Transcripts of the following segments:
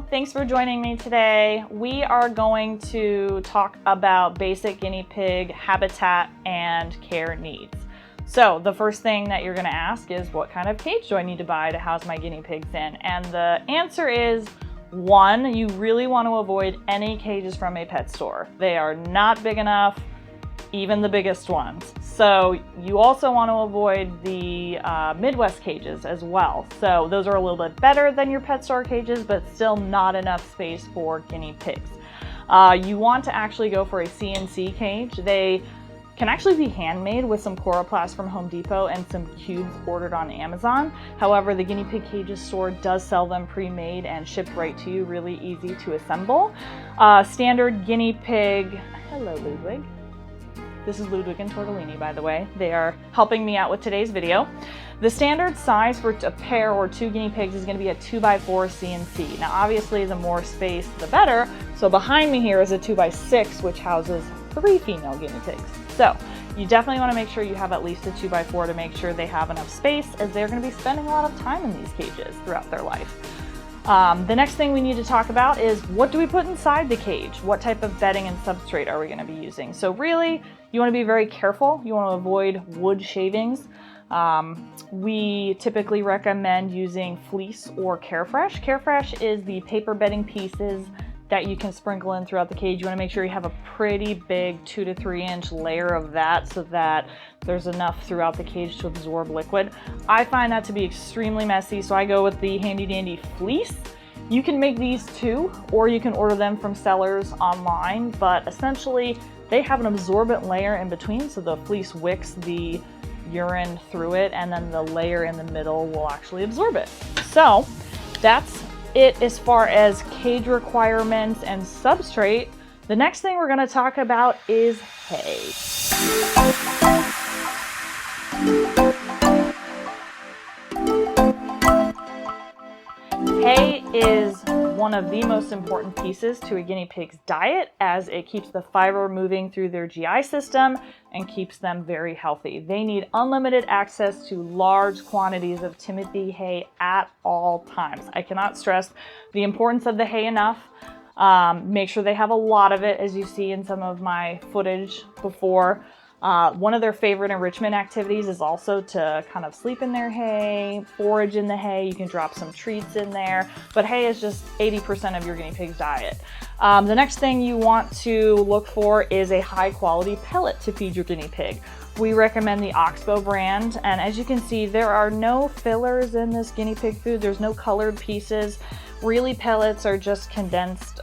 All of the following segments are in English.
thanks for joining me today. We are going to talk about basic guinea pig habitat and care needs. So the first thing that you're going to ask is, what kind of cage do I need to buy to house my guinea pigs in? And the answer is, one, you really want to avoid any cages from a pet store. They are not big enough, even the biggest ones. So you also want to avoid the Midwest cages as well. So those are a little bit better than your pet store cages, but still not enough space for guinea pigs. You want to actually go for a CNC cage. They can actually be handmade with some coroplast from Home Depot and some cubes ordered on Amazon. However, the Guinea Pig Cages store does sell them pre-made and shipped right to you, really easy to assemble. Standard guinea pig, hello Ludwig. This is Ludwig and Tortellini, by the way. They are helping me out with today's video. The standard size for a pair or two guinea pigs is going to be a 2x4 CNC. Now, obviously, the more space, the better. So behind me here is a 2x6, which houses 3 female guinea pigs. So you definitely want to make sure you have at least a 2x4 to make sure they have enough space, as they're going to be spending a lot of time in these cages throughout their life. The next thing we need to talk about is, what do we put inside the cage? What type of bedding and substrate are we going to be using? So really, you want to be very careful. You want to avoid wood shavings. We typically recommend using fleece or Carefresh. Carefresh is the paper bedding pieces that you can sprinkle in throughout the cage. You want to make sure you have a pretty big 2 to 3 inch layer of that so that there's enough throughout the cage to absorb liquid. I find that to be extremely messy, so I go with the handy dandy fleece. You can make these too, or you can order them from sellers online, but essentially they have an absorbent layer in between, so the fleece wicks the urine through it, and then the layer in the middle will actually absorb it. So that's it as far as cage requirements and substrate. The next thing we're going to talk about is hay. Hay is one of the most important pieces to a guinea pig's diet, as it keeps the fiber moving through their GI system and keeps them very healthy. They need unlimited access to large quantities of Timothy hay at all times. I cannot stress the importance of the hay enough. Make sure they have a lot of it, as you see in some of my footage before. One of their favorite enrichment activities is also to kind of sleep in their hay, forage in the hay. You can drop some treats in there, but hay is just 80% of your guinea pig's diet. The next thing you want to look for is a high quality pellet to feed your guinea pig. We recommend the Oxbow brand, and as you can see, there are no fillers in this guinea pig food. There's no colored pieces. Really, pellets are just condensed.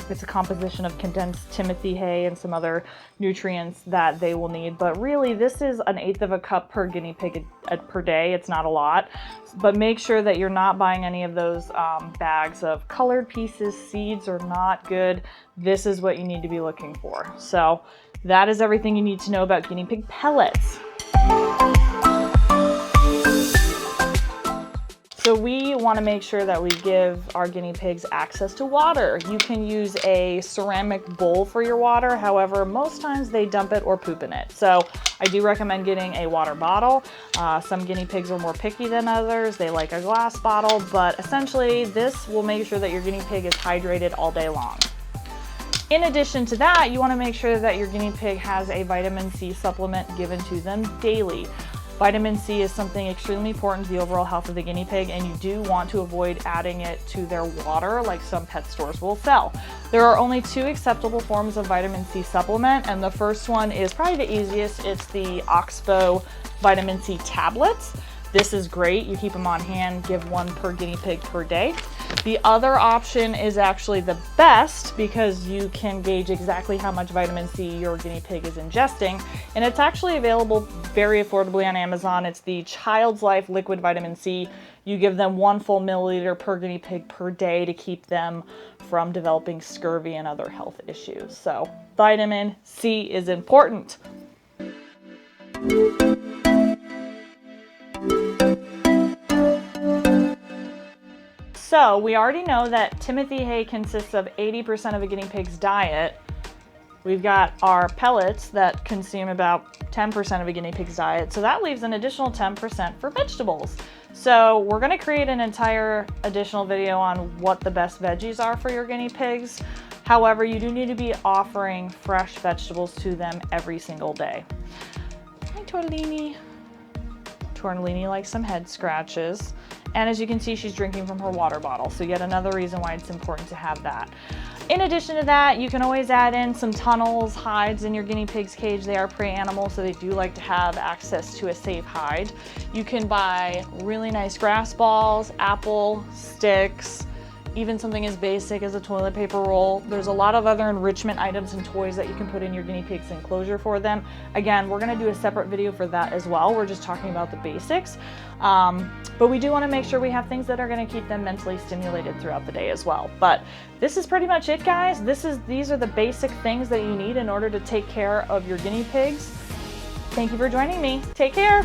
It's a composition of condensed Timothy hay and some other nutrients that they will need. But really, this is 1/8 of a cup per guinea pig per day. It's not a lot, but make sure that you're not buying any of those bags of colored pieces. Seeds are not good. This is what you need to be looking for. So that is everything you need to know about guinea pig pellets. So we want to make sure that we give our guinea pigs access to water. You can use a ceramic bowl for your water. However, most times they dump it or poop in it. So I do recommend getting a water bottle. Some guinea pigs are more picky than others. They like a glass bottle, but essentially this will make sure that your guinea pig is hydrated all day long. In addition to that, you want to make sure that your guinea pig has a vitamin C supplement given to them daily. Vitamin C is something extremely important to the overall health of the guinea pig, and you do want to avoid adding it to their water like some pet stores will sell. There are only 2 acceptable forms of vitamin C supplement, and the first one is probably the easiest. It's the Oxbow vitamin C tablets. This is great. You keep them on hand, give 1 per guinea pig per day. The other option is actually the best, because you can gauge exactly how much vitamin C your guinea pig is ingesting, and it's actually available very affordably on Amazon. It's the Child's Life Liquid Vitamin C. You give them 1 full milliliter per guinea pig per day to keep them from developing scurvy and other health issues. So vitamin C is important. So we already know that Timothy hay consists of 80% of a guinea pig's diet. We've got our pellets that consume about 10% of a guinea pig's diet, so that leaves an additional 10% for vegetables. So we're gonna create an entire additional video on what the best veggies are for your guinea pigs. However, you do need to be offering fresh vegetables to them every single day. Hi, Tortellini. Tortellini likes some head scratches. And as you can see, she's drinking from her water bottle. So yet another reason why it's important to have that. In addition to that, you can always add in some tunnels, hides in your guinea pig's cage. They are prey animals, so they do like to have access to a safe hide. You can buy really nice grass balls, apple sticks, even something as basic as a toilet paper roll. There's a lot of other enrichment items and toys that you can put in your guinea pig's enclosure for them. Again, we're gonna do a separate video for that as well. We're just talking about the basics. But we do wanna make sure we have things that are gonna keep them mentally stimulated throughout the day as well. But this is pretty much it, guys. These are the basic things that you need in order to take care of your guinea pigs. Thank you for joining me. Take care.